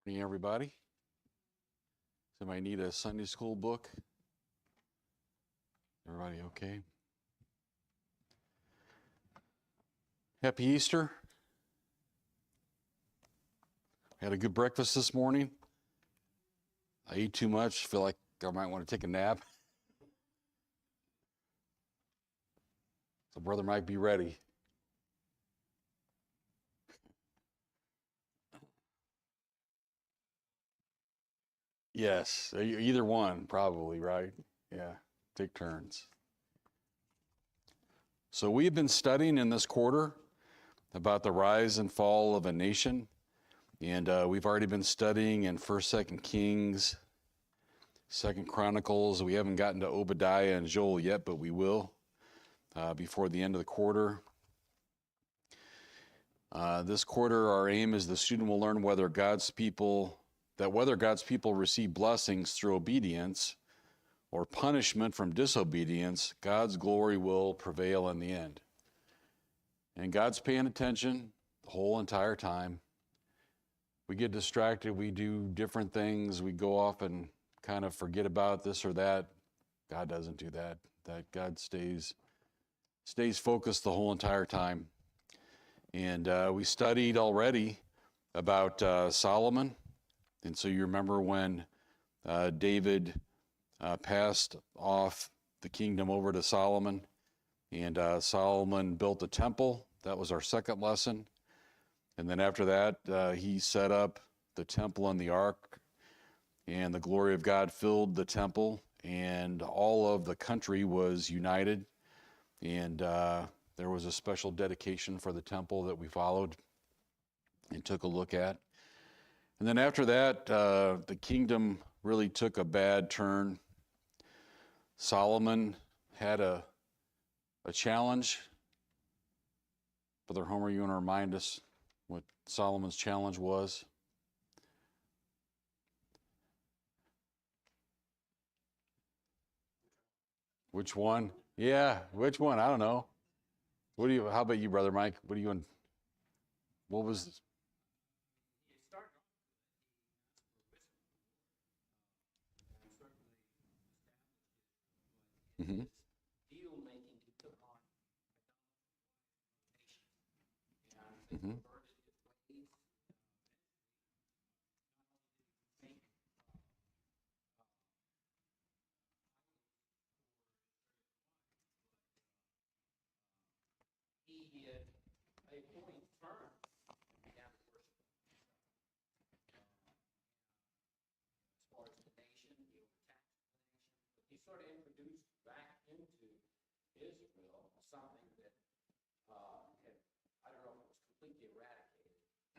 Morning, everybody. Somebody need a Sunday school book? Everybody okay? Happy Easter. Had a good breakfast this morning. I ate too much. Feel like I might want to take a nap. So brother might be ready. Yes, either one probably, right? Yeah, take turns. So we've been studying in this quarter about the rise and fall of a nation. And we've already been studying in 1st, 2nd Kings, 2nd Chronicles. We haven't gotten to Obadiah and Joel yet, but we will before the end of the quarter. This quarter, our aim is the student will learn whether God's people receive blessings through obedience or punishment from disobedience, God's glory will prevail in the end. And God's paying attention the whole entire time. We get distracted, we do different things, we go off and kind of forget about this or that. God doesn't do that. That God stays focused the whole entire time. And we studied already about Solomon. And so you remember when David passed off the kingdom over to Solomon, and Solomon built the temple. That was our second lesson. And then after that, he set up the temple and the ark, and the glory of God filled the temple, and all of the country was united. And there was a special dedication for the temple that we followed and took a look at. And then after that, the kingdom really took a bad turn. Solomon had a challenge. Brother Homer, you want to remind us what Solomon's challenge was? Which one? Yeah, which one? I don't know. How about you, Brother Mike? What was? Mm-hmm. Mm-hmm.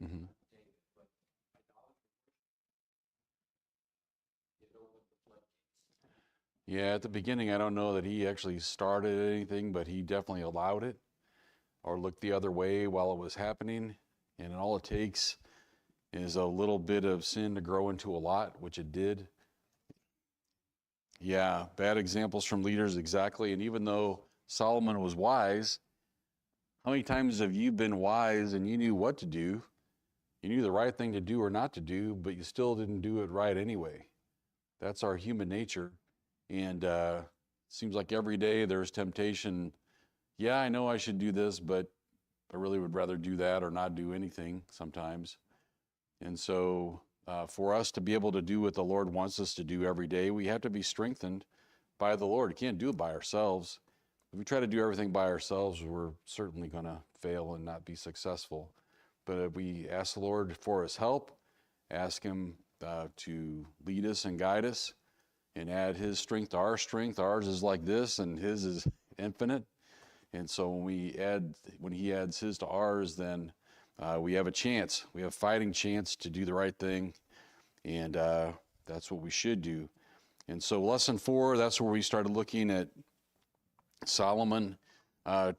Mm-hmm. Yeah, at the beginning, I don't know that he actually started anything, but he definitely allowed it or looked the other way while it was happening. And all it takes is a little bit of sin to grow into a lot, which it did. Yeah, bad examples from leaders, exactly. And even though Solomon was wise, how many times have you been wise and you knew what to do? You knew the right thing to do or not to do, but you still didn't do it right anyway. That's our human nature. And seems like every day there's temptation. Yeah, I know I should do this, but I really would rather do that or not do anything sometimes. And so for us to be able to do what the Lord wants us to do every day, we have to be strengthened by the Lord. We can't do it by ourselves. If we try to do everything by ourselves, we're certainly going to fail and not be successful. But if we ask the Lord for his help, ask him to lead us and guide us, and add his strength to our strength. Ours is like this, and his is infinite. And so when he adds his to ours, then we have a chance. We have a fighting chance to do the right thing, and that's what we should do. And so lesson 4, that's where we started looking at Solomon, and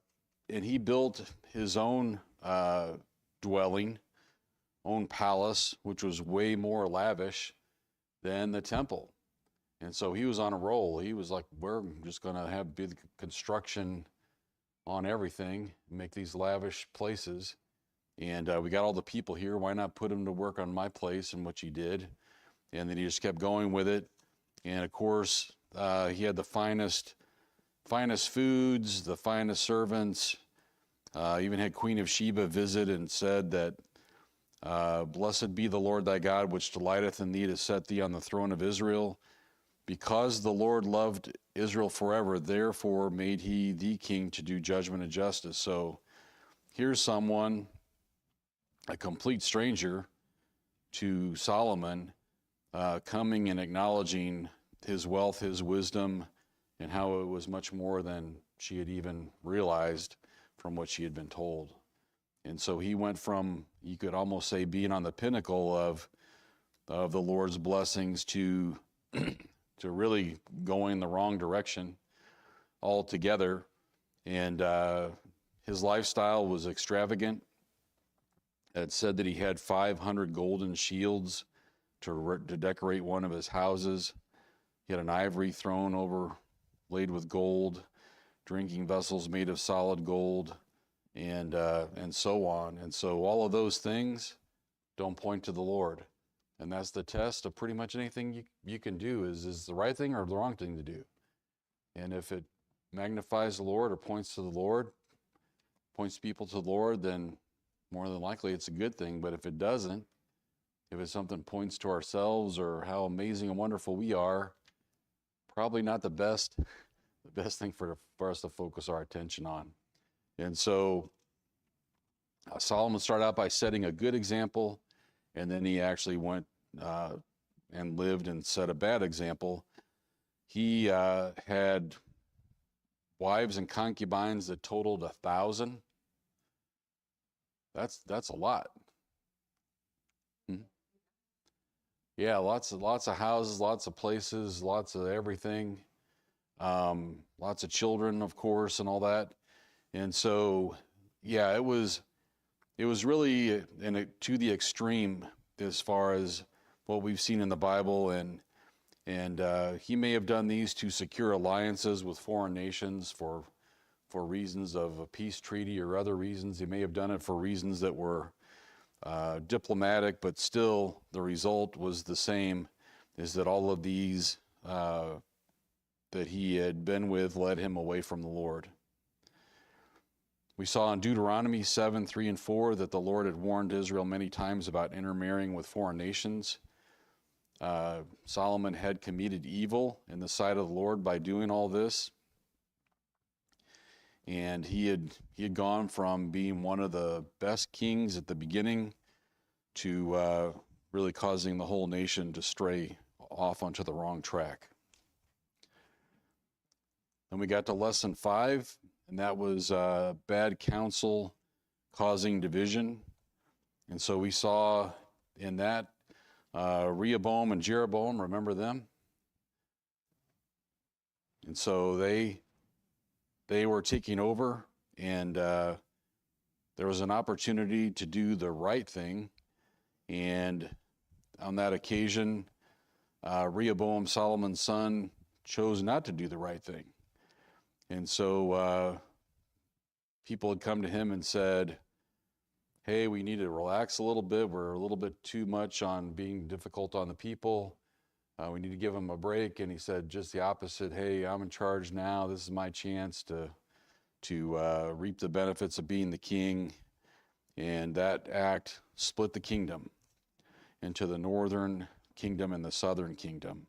he built his own dwelling, own palace, which was way more lavish than the temple. And so he was on a roll. He was like, we're just going to have big construction on everything, make these lavish places. And we got all the people here. Why not put them to work on my place? And which he did. And then he just kept going with it. And of course, he had the finest foods, the finest servants. Even had Queen of Sheba visit and said that, blessed be the Lord thy God, which delighteth in thee to set thee on the throne of Israel. Because the Lord loved Israel forever, therefore made he thee king to do judgment and justice. So here's someone, a complete stranger to Solomon, coming and acknowledging his wealth, his wisdom, and how it was much more than she had even realized from what she had been told. And so he went from, you could almost say, being on the pinnacle of the Lord's blessings to to really going the wrong direction altogether. And his lifestyle was extravagant. It said that he had 500 golden shields to decorate one of his houses. He had an ivory throne overlaid with gold, drinking vessels made of solid gold, and so on. And so all of those things don't point to the Lord. And that's the test of pretty much anything you can do is the right thing or the wrong thing to do. And if it magnifies the Lord or points to the Lord, points people to the Lord, then more than likely it's a good thing. But if it doesn't, if it's something points to ourselves or how amazing and wonderful we are, probably not the best thing for us to focus our attention on. And so Solomon started out by setting a good example, and then he actually went and lived and set a bad example. He had wives and concubines that totaled 1,000. That's a lot. Yeah, lots of houses, lots of places, lots of everything, lots of children, of course, and all that. And so, yeah, it was really to the extreme as far as what we've seen in the Bible, and he may have done these to secure alliances with foreign nations for reasons of a peace treaty or other reasons. He may have done it for reasons that were diplomatic, but still the result was the same, is that all of these that he had been with led him away from the Lord. We saw in Deuteronomy 7:3-4 that the Lord had warned Israel many times about intermarrying with foreign nations. Solomon had committed evil in the sight of the Lord by doing all this. And he had gone from being one of the best kings at the beginning to really causing the whole nation to stray off onto the wrong track. Then we got to lesson 5, and that was bad counsel causing division. And so we saw in that Rehoboam and Jeroboam, remember them? And so they were taking over, and there was an opportunity to do the right thing. And on that occasion, Rehoboam, Solomon's son, chose not to do the right thing. And so people had come to him and said, hey, we need to relax a little bit. We're a little bit too much on being difficult on the people. We need to give him a break. And he said just the opposite. Hey, I'm in charge now. This is my chance to reap the benefits of being the king. And that act split the kingdom into the northern kingdom and the southern kingdom.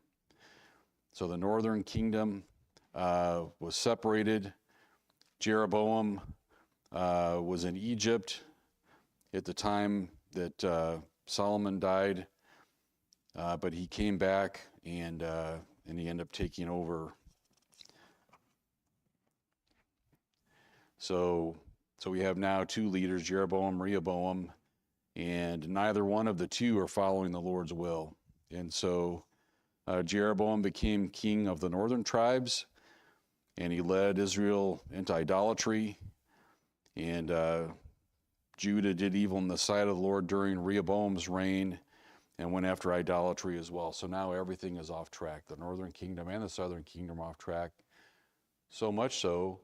So the northern kingdom was separated. Jeroboam was in Egypt at the time that Solomon died, but he came back and he ended up taking over. So we have now two leaders, Jeroboam, Rehoboam, and neither one of the two are following the Lord's will. And so Jeroboam became king of the northern tribes, and he led Israel into idolatry. And Judah did evil in the sight of the Lord during Rehoboam's reign and went after idolatry as well. So now everything is off track. The northern kingdom and the southern kingdom are off track. So much so,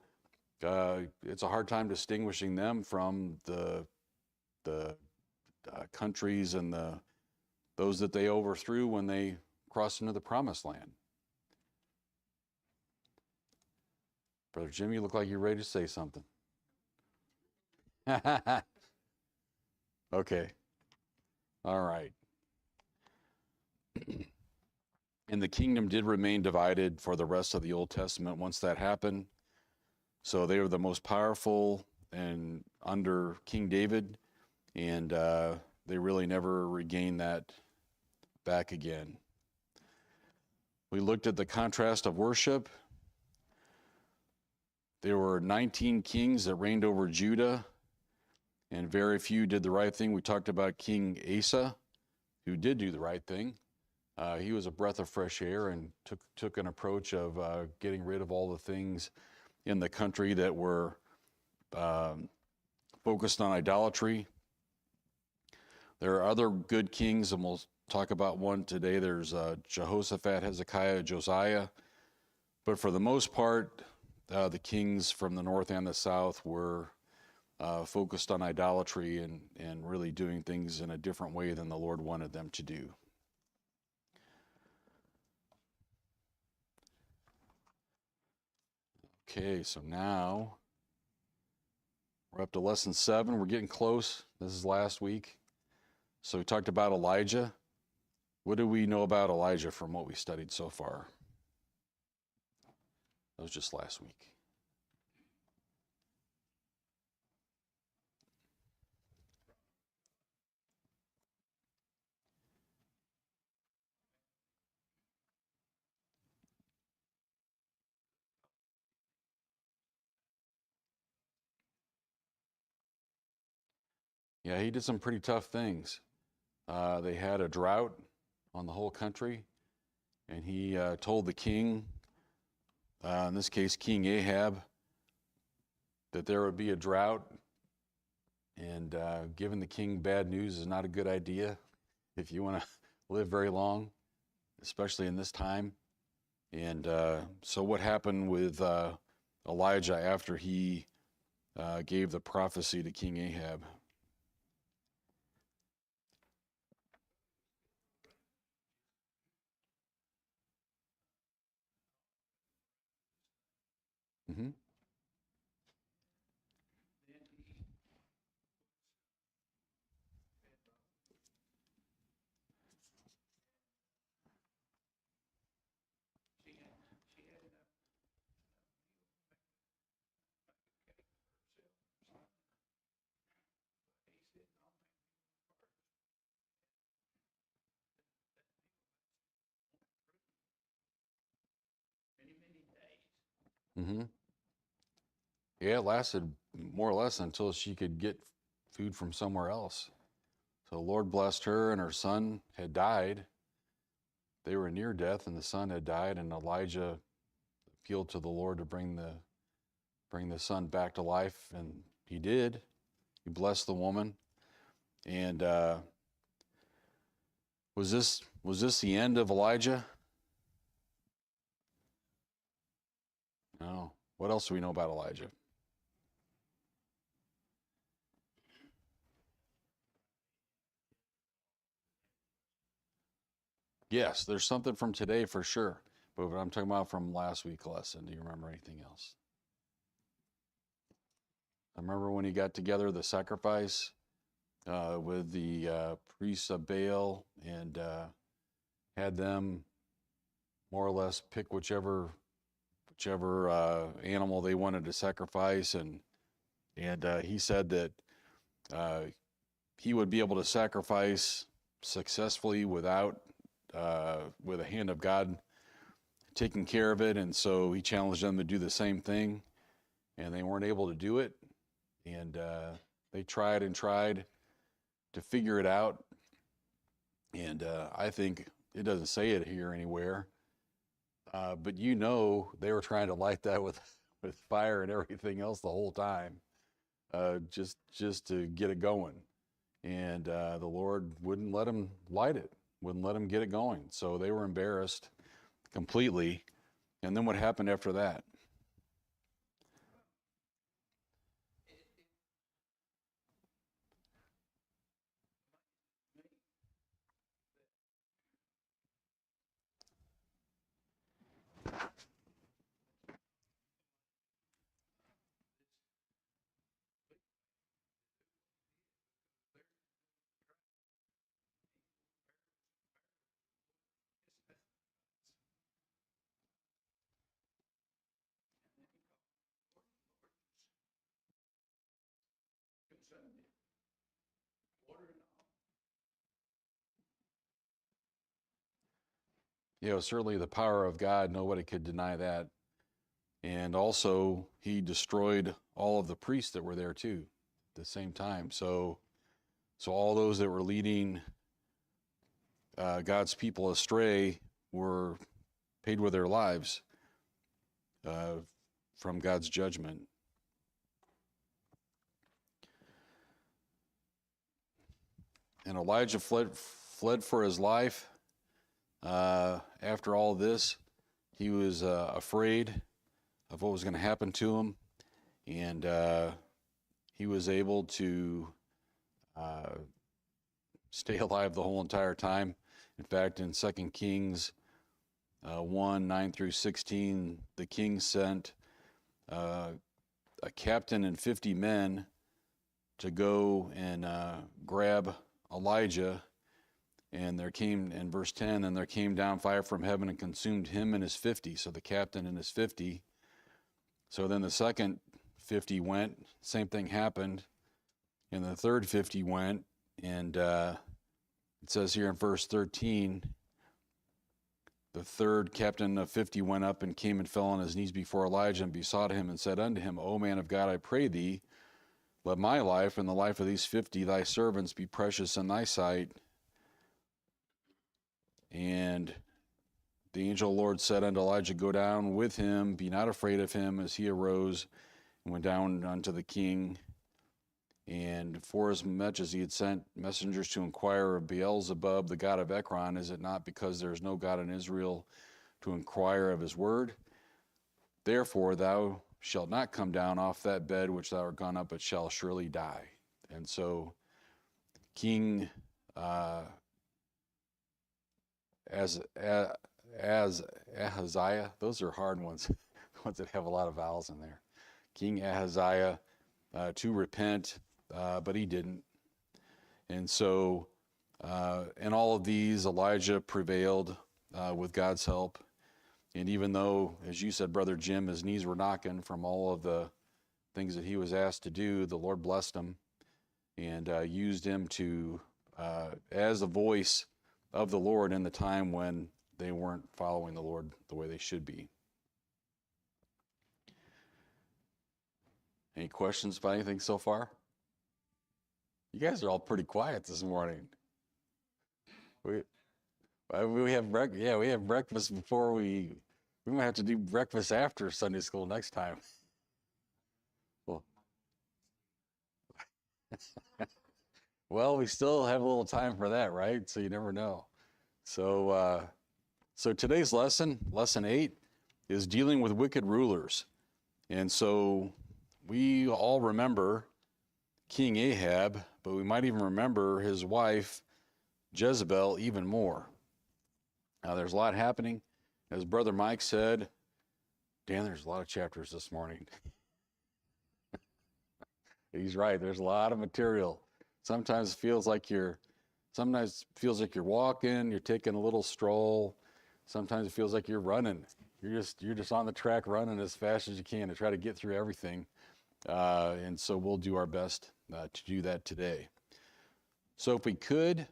it's a hard time distinguishing them from the the countries and those that they overthrew when they crossed into the promised land. Brother Jim, you look like you're ready to say something. Okay. All right. And the kingdom did remain divided for the rest of the Old Testament once that happened. So they were the most powerful and under King David, and they really never regained that back again. We looked at the contrast of worship. There were 19 kings that reigned over Judah, and very few did the right thing. We talked about King Asa, who did do the right thing. He was a breath of fresh air and took an approach of getting rid of all the things in the country that were focused on idolatry. There are other good kings, and we'll talk about one today. There's Jehoshaphat, Hezekiah, Josiah. But for the most part, the kings from the north and the south were focused on idolatry and really doing things in a different way than the Lord wanted them to do. Okay, so now we're up to lesson 7. We're getting close. This is last week. So we talked about Elijah. What do we know about Elijah from what we studied so far? That was just last week. Yeah, he did some pretty tough things. They had a drought on the whole country, and he told the king, in this case King Ahab, that there would be a drought, and giving the king bad news is not a good idea if you want to live very long, especially in this time. And so what happened with Elijah after he gave the prophecy to King Ahab? Mm-hmm. Mm-hmm. Yeah, it lasted more or less until she could get food from somewhere else. So the Lord blessed her, and her son had died. They were near death, and the son had died, and Elijah appealed to the Lord to bring the son back to life, and he did. He blessed the woman. And was this the end of Elijah? No. What else do we know about Elijah? Yes, there's something from today for sure. But what I'm talking about from last week's lesson, do you remember anything else? I remember when he got together the sacrifice with the priests of Baal and had them more or less pick whichever animal they wanted to sacrifice, and he said that he would be able to sacrifice successfully without with the hand of God taking care of it, and so he challenged them to do the same thing, and they weren't able to do it, and they tried and tried to figure it out, and I think it doesn't say it here anywhere, but they were trying to light that with fire and everything else the whole time, just to get it going, and the Lord wouldn't let them light it, wouldn't let them get it going, so they were embarrassed completely. And then what happened after that? certainly the power of God, nobody could deny that. And also, he destroyed all of the priests that were there too at the same time. So all those that were leading God's people astray were paid with their lives from God's judgment. And Elijah fled for his life. After all this, he was afraid of what was going to happen to him, and he was able to stay alive the whole entire time. In fact, in 2 Kings 1, 9 through 16, the king sent a captain and 50 men to go and grab Elijah. And there came, in verse 10, and there came down fire from heaven and consumed him and his 50. So the captain and his 50. So then the second 50 went, same thing happened. And the third 50 went, and it says here in verse 13, the third captain of 50 went up and came and fell on his knees before Elijah and besought him and said unto him, O man of God, I pray thee, let my life and the life of these 50 thy servants be precious in thy sight. And the angel of the Lord said unto Elijah, Go down with him, be not afraid of him. As he arose and went down unto the king, and forasmuch as he had sent messengers to inquire of Beelzebub, the god of Ekron, is it not because there is no God in Israel to inquire of his word? Therefore thou shalt not come down off that bed which thou art gone up, but shall surely die. And so King as Ahaziah, those are hard ones, ones that have a lot of vowels in there. King Ahaziah to repent, but he didn't. And so, in all of these, Elijah prevailed with God's help. And even though, as you said, Brother Jim, his knees were knocking from all of the things that he was asked to do, the Lord blessed him and used him to as a voice of the Lord in the time when they weren't following the Lord the way they should be. Any questions about anything so far? You guys are all pretty quiet this morning. We have we have breakfast before we might have to do breakfast after Sunday school next time. Well, well, we still have a little time for that, right? So you never know. So so today's lesson, lesson 8, is dealing with wicked rulers. And so we all remember King Ahab, but we might even remember his wife Jezebel even more. Now there's a lot happening. As Brother Mike said, Dan, there's a lot of chapters this morning. He's right. There's a lot of material. Sometimes it feels like you're walking, you're taking a little stroll. Sometimes it feels like you're running. You're just on the track running as fast as you can to try to get through everything. And so we'll do our best to do that today. So if we could,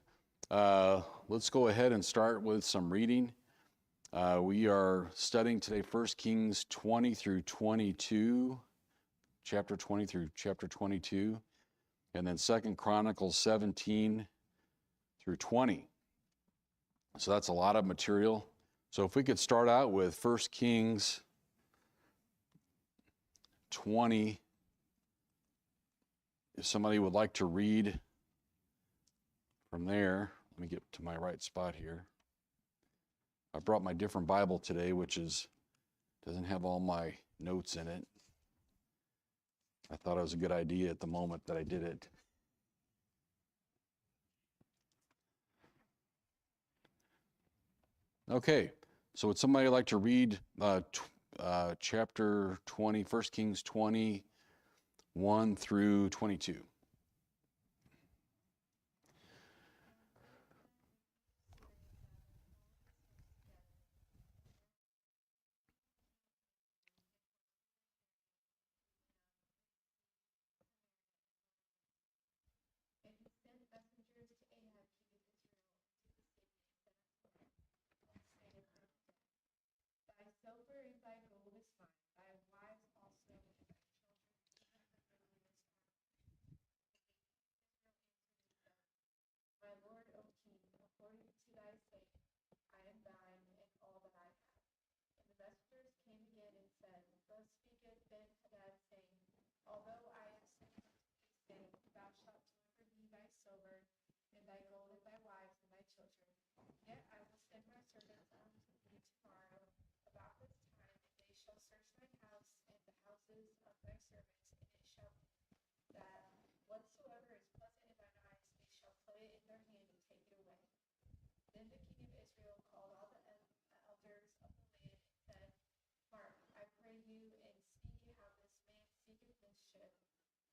let's go ahead and start with some reading. We are studying today 1 Kings 20 through 22, chapter 20 through chapter 22, and then 2 Chronicles 17 through 20. So that's a lot of material. So if we could start out with 1 Kings 20, if somebody would like to read from there. Let me get to my right spot here. I brought my different Bible today, which doesn't have all my notes in it. I thought it was a good idea at the moment that I did it. Okay, so would somebody like to read chapter 20, 1 Kings 20, 1 through 22?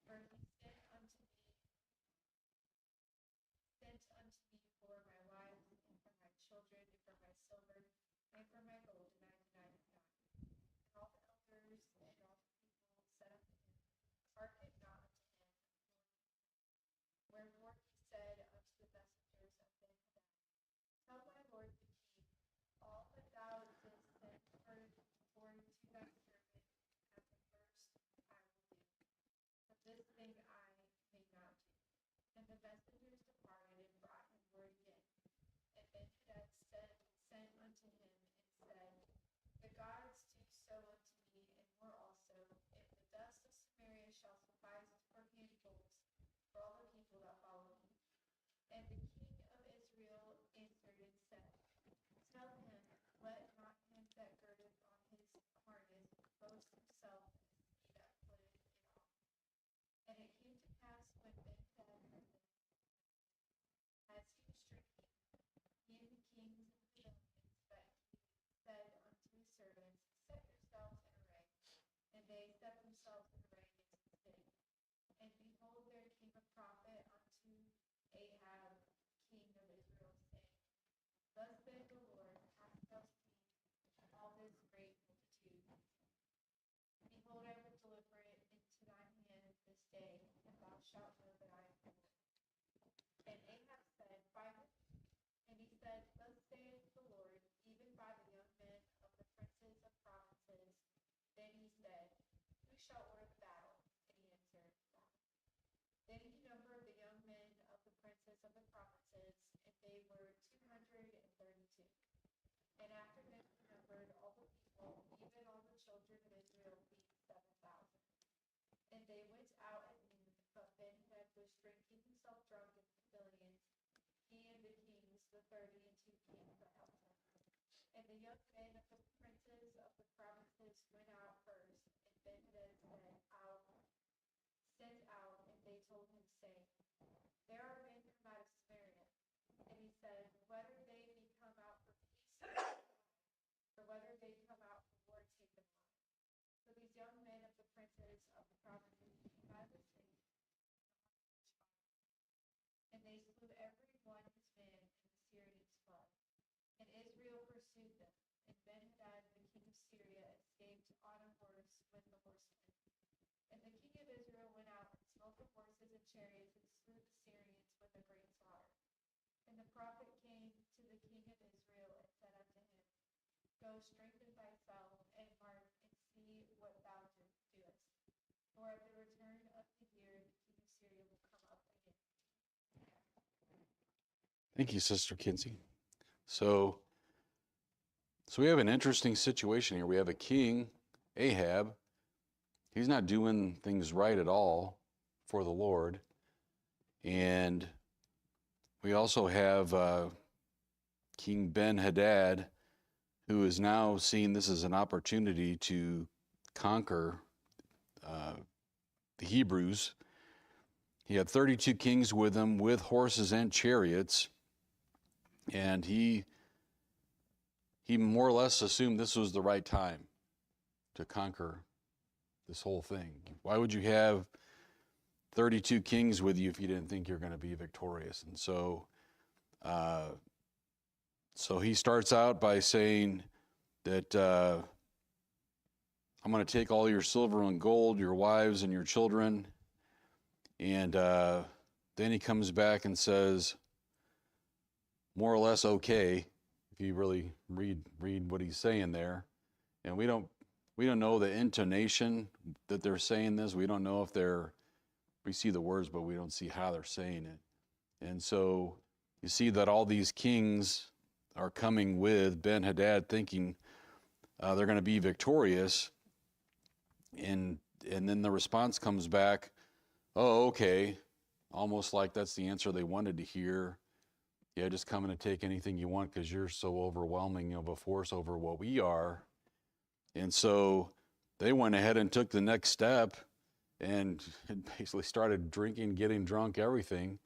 For he sent unto me for my wives, and for my children, and for my silver, and for my gold, and I denied him not. And all the elders and all the people said unto him, Hearken not unto him, wherefore he said unto the messengers of Ben-Hadad, Tell my lord the king, all that thou didst send for to thy servant at the first I will do, but this thing I may not do. And the messengers departed and brought him word again. And Ben-Hadad sent unto him and said, The gods do so unto me, and more also, if the dust of Samaria shall suffice for handfuls for all the people that follow me. And the king of Israel answered and said, Tell him, let not him that girdeth on his harness boast himself as he that putteth it on. And it came to pass when Ben-Hadad heard them, as he was drinking, he and the kings and the pavilions, that he said unto his servants, Set yourselves in array. And they set themselves in array into the city. And behold, there came a prophet unto Ahab, king of Israel, saying, Thus saith the Lord, hast thou seen all this great multitude? Behold, I will deliver it into thine hand this day, and thou shalt know that I am the Lord. And Ahab said, By whom? And he said, Thus saith the Lord, even by the young men of the princes of provinces. Then he said, Who shall order the battle? And he answered, God. Then he numbered the young men of the princes of the provinces, and they were 232. And after them he numbered all the people, even all the children of Israel, being 7,000. And they went out at noon, but Ben-Hadad was drinking himself drunk in the pavilions, he and the kings, the 32 kings that helped him. And the young men of the princes of the provinces went out first, and Ben-Hadad sent out, and they told him, saying, There are men come out of Samaria. And he said, Whether they be come out for peace, or whether they come out for war, take them alive. So these young men of the princes of the provinces came out of the city, and they slew every one his man, and the Syrians fled. And Israel pursued them, and Ben-Hadad, the king of Syria, escaped on a horse with the horsemen. And the king of Israel went out and smote the horses and chariots, and slew the Syrians with a great slaughter. And the prophet came to the king of Israel and said unto him, Go strengthen thyself, and mark, and see what thou doest. For at the return of the year the king of Syria will come up again. Thank you, Sister Kinsey. So we have an interesting situation here. We have a king, Ahab. He's not doing things right at all for the Lord. And we also have King Ben-Hadad, who is now seeing this as an opportunity to conquer the Hebrews. He had 32 kings with him, with horses and chariots, and he more or less assumed this was the right time to conquer this whole thing. Why would you have 32 kings with you if you didn't think you're going to be victorious? And so he starts out by saying that I'm going to take all your silver and gold, your wives and your children. And then he comes back and says, more or less okay, if you really read what he's saying there. And we don't know the intonation that they're saying this. We don't know if we see the words, but we don't see how they're saying it. And so you see that all these kings are coming with Ben-Hadad thinking they're going to be victorious. And then the response comes back, oh, okay, almost like that's the answer they wanted to hear. Yeah, just come in and take anything you want because you're so overwhelming of a force over what we are. And so they went ahead and took the next step and basically started drinking, getting drunk, everything,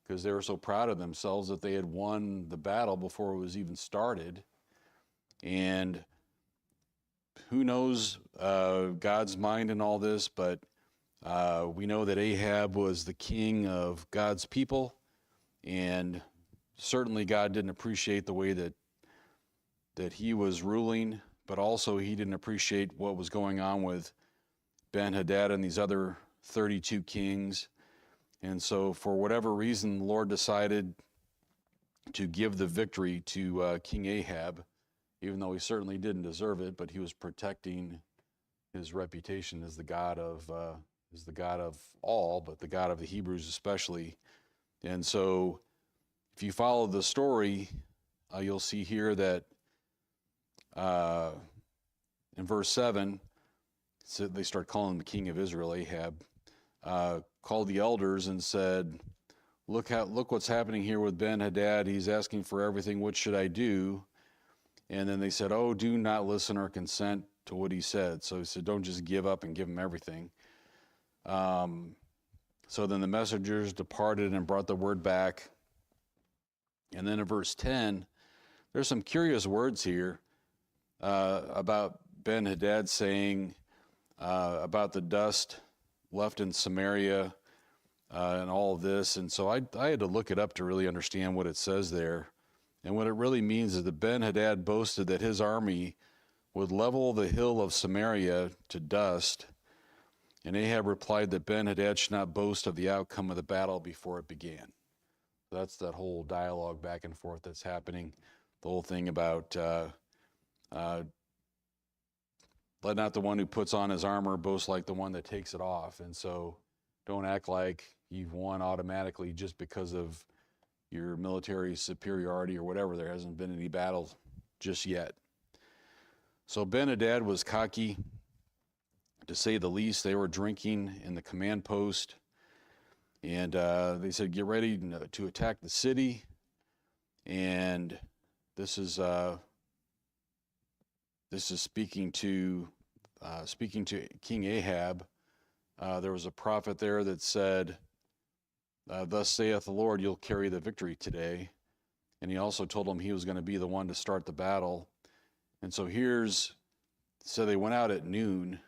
because they were so proud of themselves that they had won the battle before it was even started. And who knows God's mind in all this, but We know that Ahab was the king of God's people, and certainly God didn't appreciate the way that he was ruling, but also he didn't appreciate what was going on with Ben-Hadad and these other 32 kings. And so for whatever reason, the Lord decided to give the victory to King Ahab, even though he certainly didn't deserve it, but he was protecting his reputation as the God of all, but the God of the Hebrews especially. And so if you follow the story, you'll see here that in verse 7, so they start calling the king of Israel, Ahab, called the elders and said, look what's happening here with Ben-Hadad. He's asking for everything. What should I do? And then they said, oh, do not listen or consent to what he said. So he said, don't just give up and give him everything. So then the messengers departed and brought the word back. And then in verse 10, there's some curious words here about Ben-Hadad saying about the dust left in Samaria and all of this. And so I had to look it up to really understand what it says there. And what it really means is that Ben-Hadad boasted that his army would level the hill of Samaria to dust. And Ahab replied that Ben-Hadad should not boast of the outcome of the battle before it began. So that's that whole dialogue back and forth that's happening. The whole thing about let not the one who puts on his armor boast like the one that takes it off. And so don't act like you've won automatically just because of your military superiority or whatever. There hasn't been any battle just yet. So Ben-Hadad was cocky, to say the least. They were drinking in the command post, and they said, get ready to attack the city. And this is speaking to King Ahab. There was a prophet there that said, thus saith the Lord, you'll carry the victory today. And he also told him he was going to be the one to start the battle. And so so they went out at noon.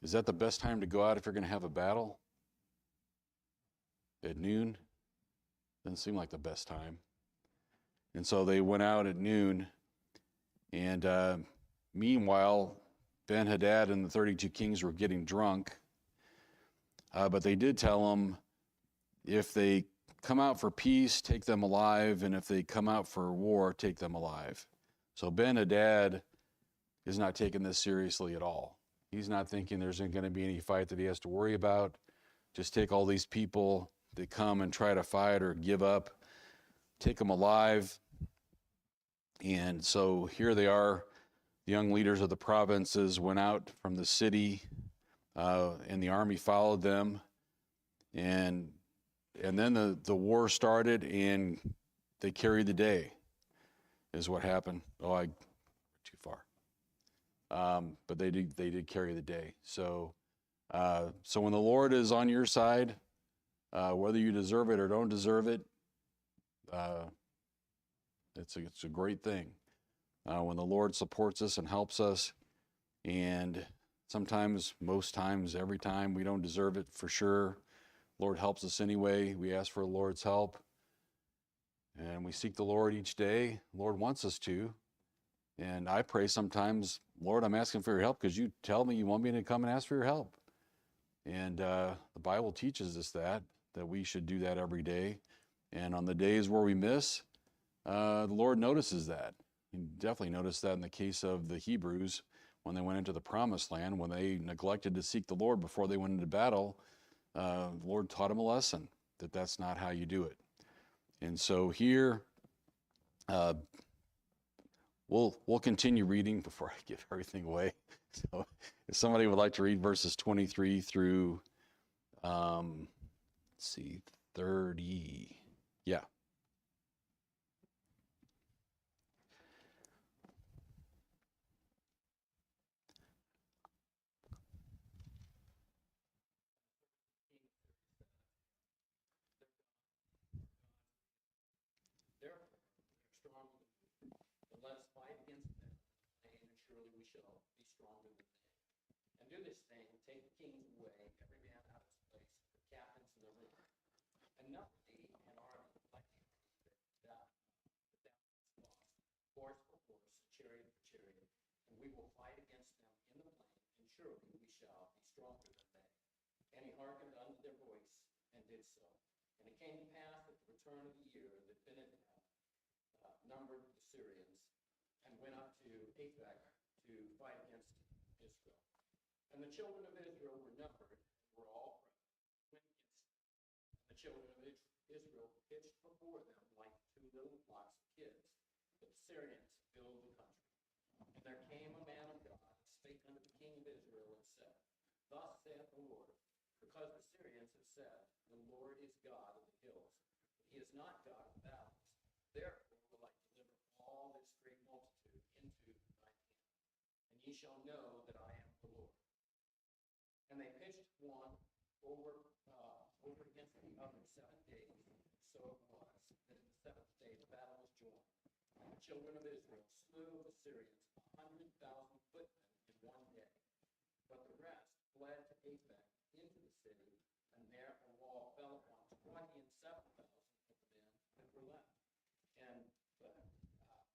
Is that the best time to go out if you're going to have a battle? At noon? Doesn't seem like the best time. And so they went out at noon. And meanwhile, Ben-Hadad and the 32 kings were getting drunk. But they did tell them, if they come out for peace, take them alive. And if they come out for war, take them alive. So Ben-Hadad is not taking this seriously at all. He's not thinking there's going to be any fight that he has to worry about. Just take all these people that come and try to fight or give up, take them alive. And so here they are. The young leaders of the provinces went out from the city, and the army followed them. And then the war started, and they carried the day, is what happened. Oh, too far. But they did carry the day. So when the Lord is on your side, whether you deserve it or don't deserve it, it's a great thing. When the Lord supports us and helps us, and sometimes, most times, every time, we don't deserve it for sure. Lord helps us anyway. We ask for the Lord's help, and we seek the Lord each day. The Lord wants us to. And I pray sometimes, Lord, I'm asking for your help because you tell me you want me to come and ask for your help. And the Bible teaches us that we should do that every day. And on the days where we miss, the Lord notices that. He definitely noticed that in the case of the Hebrews when they went into the promised land, when they neglected to seek the Lord before they went into battle. The Lord taught them a lesson that that's not how you do it. And so here, We'll continue reading before I give everything away. So if somebody would like to read verses 23 through, 30. Yeah. Therefore, strong, and let us fight against them, and surely we shall be stronger than they. And do this thing, take the kings away, every man fight against them in the plain, and surely we shall be stronger than they. And he hearkened unto their voice, and did so. And it came to pass at the return of the year that Ben-hadad numbered the Syrians, and went up to Aphek to fight against Israel. And the children of Israel were numbered, and were all went against them. And the children of Israel pitched before them like two little flocks of kids. But the Syrians filled the country. And there came a man of God, and spake unto the king of Israel, and said, Thus saith the Lord, because the Syrians have said, The Lord is God of the hills, but he is not God of the valleys. Therefore will I deliver all this great multitude into thine hand, and ye shall know that I am the Lord. And they pitched one over against the other 7 days. So it was that in the 7th day the battle was joined. And the children of Israel slew of the Syrians 100,000 footmen in 1 day. But the rest fled to Aphek into the city, and there a wall fell upon 27,000 of the men that were left. And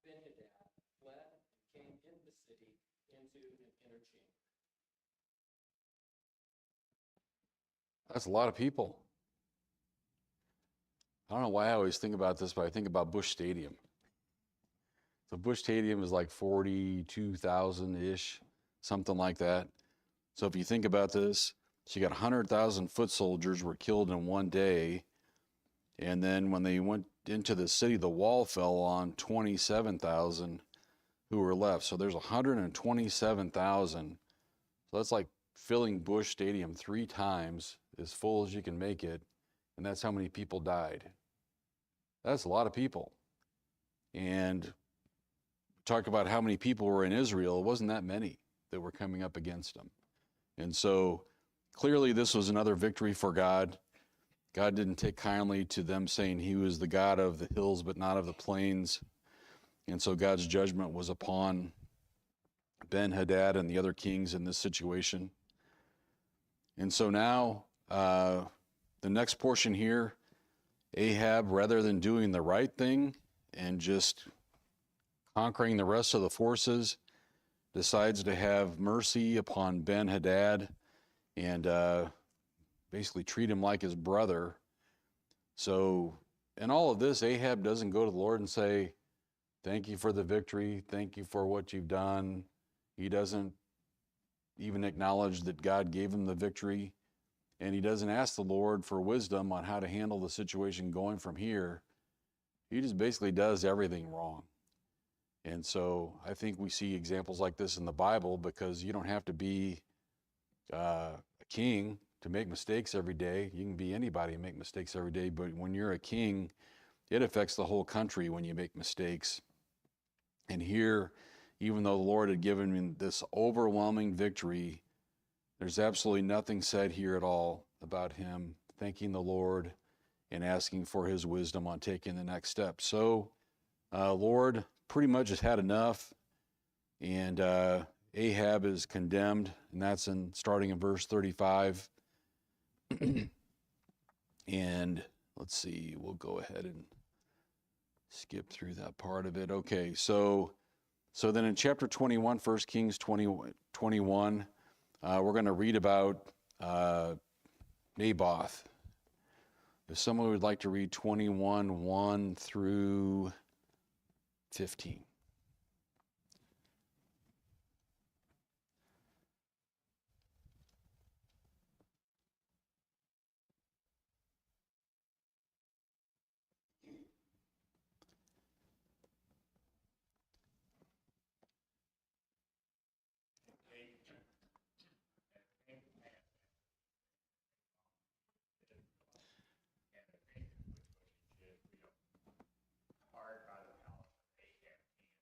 Ben-hadad fled and came into the city into an inner chamber. That's a lot of people. I don't know why I always think about this, but I think about Busch Stadium. So Busch Stadium is like 42,000-ish, something like that. So if you think about this, so you got 100,000 foot soldiers were killed in 1 day. And then when they went into the city, the wall fell on 27,000 who were left. So there's 127,000. So that's like filling Busch Stadium 3 times as full as you can make it. And that's how many people died. That's a lot of people. And talk about how many people were in Israel. It wasn't that many that were coming up against them. And so clearly this was another victory for God. God didn't take kindly to them saying he was the God of the hills but not of the plains. And so God's judgment was upon Ben-hadad and the other kings in this situation. And so now the next portion here, Ahab, rather than doing the right thing and just conquering the rest of the forces, decides to have mercy upon Ben-hadad and basically treat him like his brother. So in all of this, Ahab doesn't go to the Lord and say, thank you for the victory, thank you for what you've done. He doesn't even acknowledge that God gave him the victory. And he doesn't ask the Lord for wisdom on how to handle the situation going from here. He just basically does everything wrong. And so I think we see examples like this in the Bible, because you don't have to be a king to make mistakes every day. You can be anybody and make mistakes every day, but when you're a king, it affects the whole country when you make mistakes. And here, even though the Lord had given him this overwhelming victory, there's absolutely nothing said here at all about him thanking the Lord and asking for his wisdom on taking the next step. So, Lord pretty much has had enough, and Ahab is condemned, and that's starting in verse 35. And let's see, we'll go ahead and skip through that part of it. Okay, so then in chapter 21, 1Kings 21, we're going to read about Naboth. If someone would like to read 21, 1 through 15. Hard by the house of Ahab, king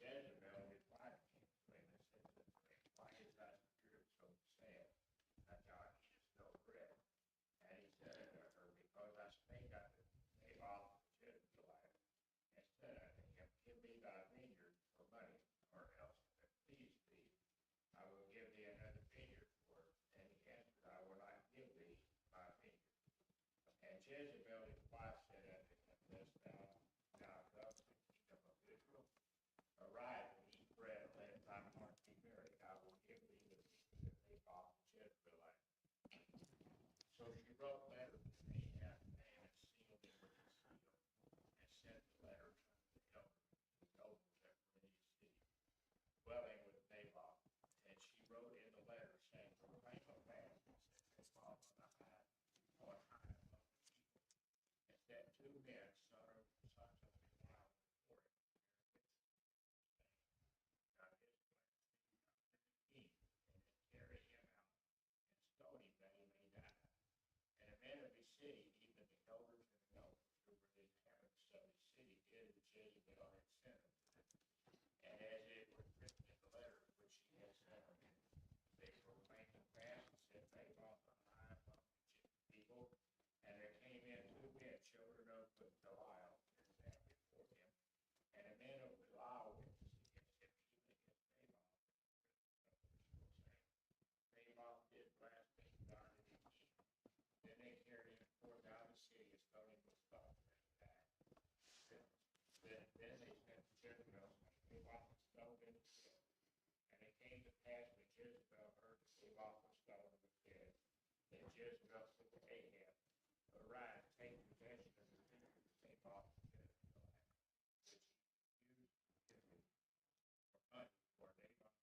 Jezebel, his wife, came to him and said to him, why is thy spirit so sad, that thou eatest no bread? And he said unto her, because I spake unto Naboth the Jezreelite, and said unto him, give me thy vineyard for money, or else, if it please thee, I will give thee another vineyard for it. And he answered, I will not give thee my vineyard. And Jezebel his wife said unto him, dost thou now love the kingdom of Israel? Arise and eat bread, and let thine heart be merry. I will give thee the vineyard of Naboth the Jezreelite. So she wrote letters to Ahab, and sealed them with a seal, and sent the letters unto the elders that were in his city, dwelling with Naboth. And she wrote in the letter, saying, proclaim a fast, and set Naboth on high among the people, and set two men, sons of Belial, before him, now his king, and then carry him out, and stone him that he may die. And the men of his city, even the elders and the elders who were the inhabitants of his city, did as Jezebel had sent unto them. And as it was written in the letter which she had sent unto them, they proclaimed the fast and set Naboth on high among the people. And there came in two men, children of Belial, and sat before him. And the men of Belial witnessed against him, even against Naboth, saying, Naboth did blaspheme God and the king. Then they carried him forth out of the city, and stoned him with stones, and he died. Then they sent to Jezebel, saying, Naboth was stoned and is dead. And it came to pass when Jezebel heard that Naboth was stoned and was dead, that Jezebel said to Ahab, arise, take possession of the vineyard of Naboth the Jezreelite, which he used to give me for money, for Naboth dead.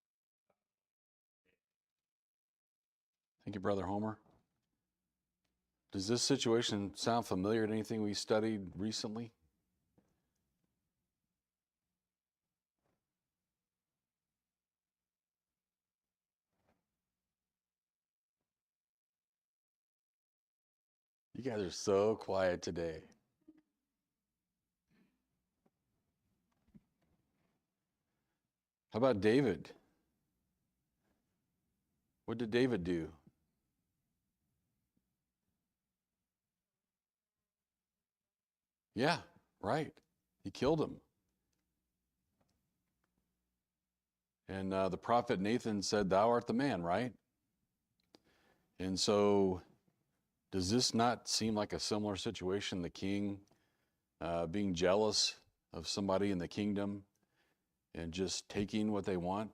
Thank you, Brother Homer. Does this situation sound familiar to anything we studied recently? You guys are so quiet today. How about David? What did David do? Yeah, right. He killed him. And the prophet Nathan said, thou art the man, right? And so does this not seem like a similar situation? The king being jealous of somebody in the kingdom and just taking what they want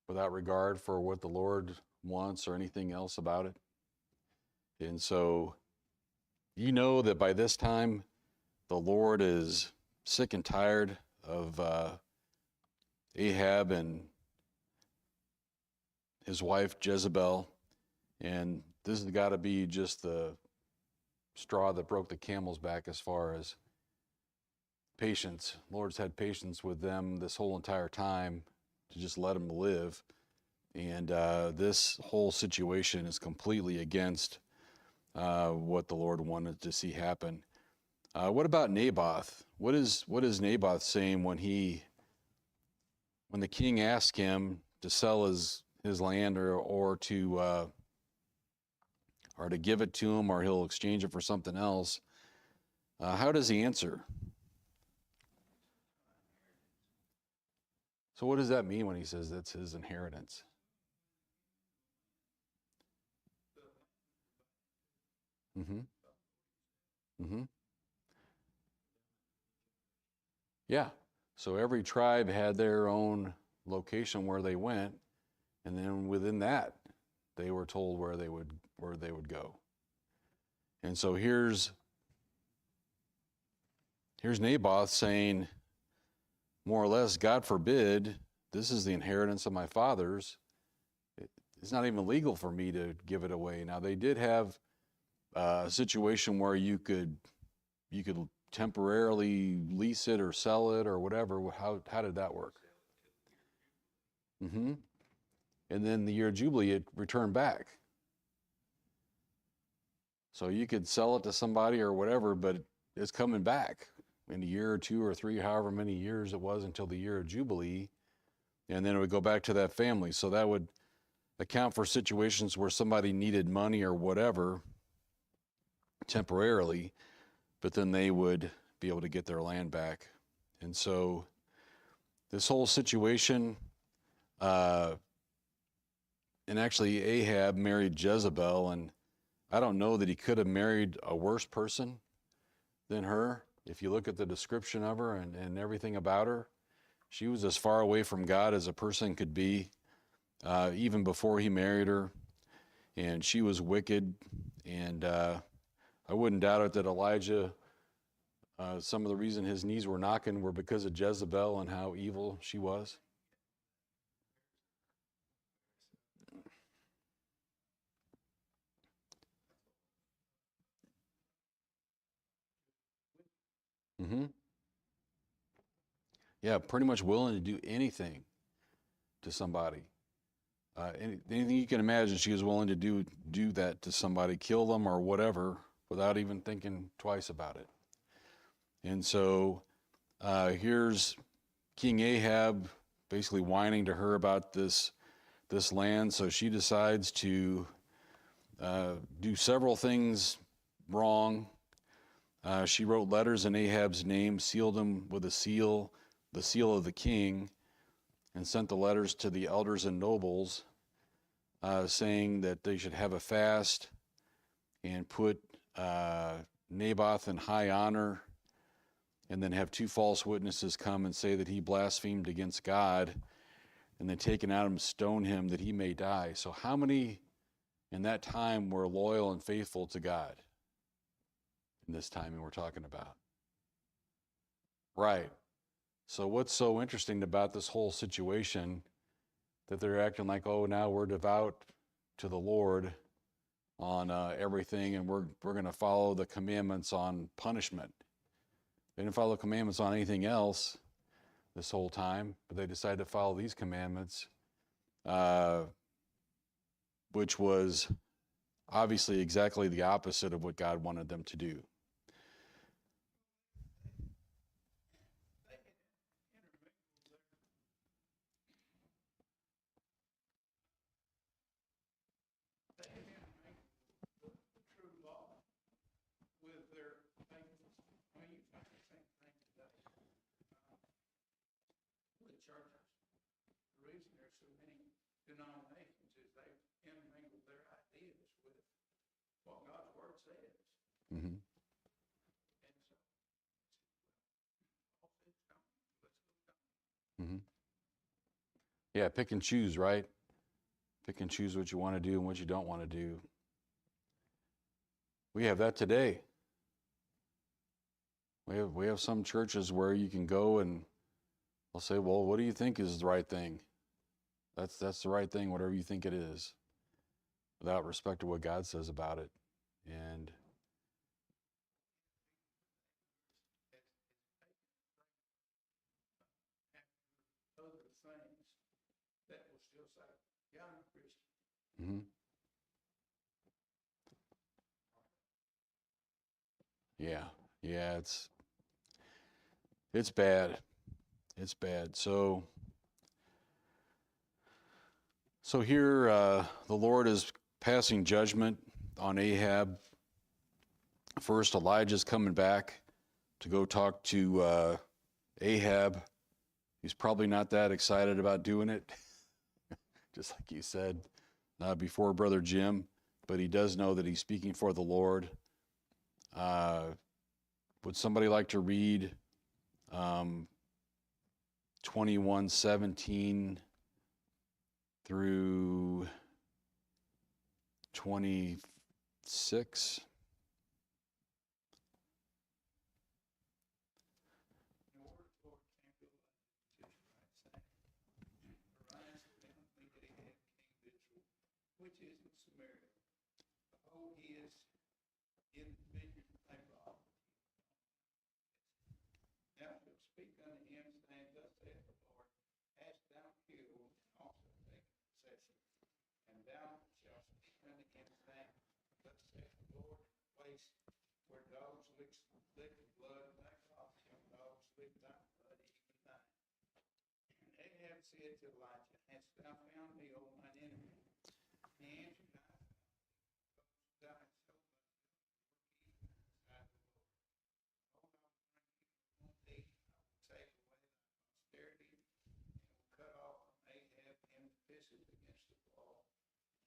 without regard for what the Lord wants or anything else about it. And so you know that by this time the Lord is sick and tired of Ahab and his wife Jezebel, and this has got to be just the straw that broke the camel's back as far as patience. The Lord's had patience with them this whole entire time to just let them live. And this whole situation is completely against what the Lord wanted to see happen. What about Naboth? What is Naboth saying when the king asked him to sell his land or to give it to him, or he'll exchange it for something else? How does he answer? So what does that mean when he says that's his inheritance? Mm-hmm. Mm-hmm. Yeah. So every tribe had their own location where they went, and then within that, they were told where they would go. And so here's Naboth saying, more or less, God forbid, this is the inheritance of my fathers. It's not even legal for me to give it away. Now, they did have a situation where you could temporarily lease it or sell it or whatever. How did that work? Mm-hmm. And then the year of Jubilee, it returned back. So you could sell it to somebody or whatever, but it's coming back. in a year or two or three, however many years it was until the year of Jubilee. And then it would go back to that family. So that would account for situations where somebody needed money or whatever temporarily, but then they would be able to get their land back. And so this whole situation, and actually Ahab married Jezebel, and I don't know that he could have married a worse person than her. If you look at the description of her and everything about her, she was as far away from God as a person could be, even before he married her. And she was wicked. And I wouldn't doubt it that Elijah, some of the reason his knees were knocking were because of Jezebel and how evil she was. Mm-hmm. Yeah, pretty much willing to do anything to somebody. Anything you can imagine, she was willing to do that to somebody, kill them or whatever, without even thinking twice about it. And so here's King Ahab basically whining to her about this land. So she decides to do several things wrong. She wrote letters in Ahab's name, sealed them with a seal, the seal of the king, and sent the letters to the elders and nobles, saying that they should have a fast and put Naboth in high honor, and then have two false witnesses come and say that he blasphemed against God, and then take an out and stone him that he may die. So how many in that time were loyal and faithful to God in this timing we're talking about? Right. So what's so interesting about this whole situation, that they're acting like, oh, now we're devout to the Lord on everything, and we're going to follow the commandments on punishment. They didn't follow the commandments on anything else this whole time, but they decided to follow these commandments, which was obviously exactly the opposite of what God wanted them to do. True law with their faith. I mean, you find the same thing today with churches. The reason there's so many denominations is they've intermingled their ideas with what God's word says. Mm-hmm. And so, all faith's gone. Let's go. Mm-hmm. Yeah, pick and choose, right? Pick and choose what you want to do and what you don't want to do. We have that today. We have some churches where you can go and they'll say, well, what do you think is the right thing? That's the right thing, whatever you think it is, without respect to what God says about it. And Other things that will still say, yeah, I'm a Christian. mm-hmm. Yeah, it's bad. It's bad. So here the Lord is passing judgment on Ahab. First, Elijah's coming back to go talk to Ahab. He's probably not that excited about doing it, just like you said before, Brother Jim, but he does know that he's speaking for the Lord. Would somebody like to read 21:17 through 26? And the word of the Lord came to Elijah the Tishbite, saying, Arise, go down and meet Ahab, king of Israel, which is in Samaria. Behold, he is in the vineyard of Naboth. Thou shalt speak unto him, saying, Thus saith the Lord, Hast thou killed and also taken possession? And thou shalt speak unto him, saying, Thus saith the Lord, the place where dogs lick the blood of Naboth shall said to Elijah, hast thou found me, O mine enemy? And he answered, I have found thee. Thou hast sold thyself unto evil in the sight of the Lord. Behold, I will bring evil upon thee. I will take away thy posterity, and will cut off from Ahab him that pisseth against the wall,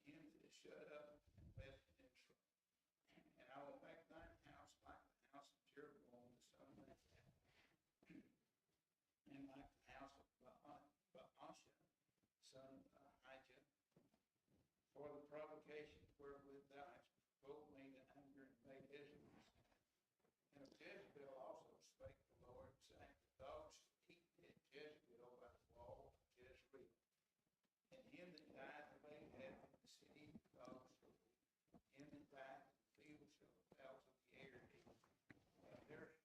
him that is shut up and left in trouble. And I will make thine house like the house of Jeroboam the son of Nebat, and like the house of Baasha, son of Ahijah, for the provocation wherewith thou hast provoked me to anger and made Israel sin. And of Jezebel also spake the Lord, saying, the dogs shall eat dead Jezebel by the wall of Jezreel. And him that died of Ahab in the city, the dogs shall eat. Him that died in the field shall the fowls of the air eat. And there is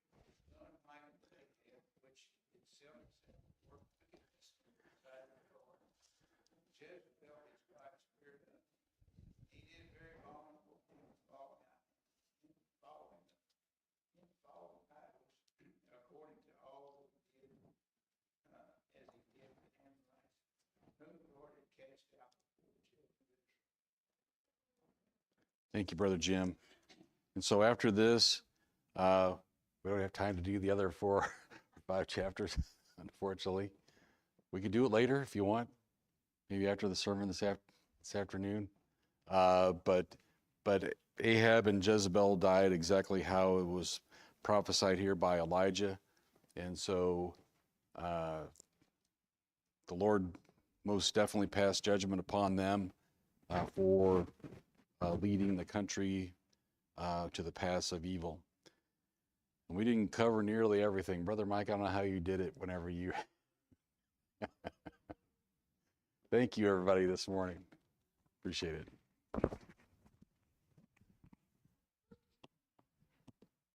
none like unto Ahab, which did sell himself to work wickedness in the sight of the Lord. Jezebel his wife spirit up. He did very abominable in following idols, according to all that he did, as he did the Amorites, whom the Lord had cast out before the children of Israel. Thank you, Brother Jim. And so after this, we don't have time to do the other 4 or 5 chapters, unfortunately. We could do it later if you want, maybe after the sermon this afternoon. But Ahab and Jezebel died exactly how it was prophesied here by Elijah. And so the Lord most definitely passed judgment upon them for leading the country to the paths of evil. And we didn't cover nearly everything. Brother Mike, I don't know how you did it whenever you... Thank you, everybody, this morning. Appreciate it.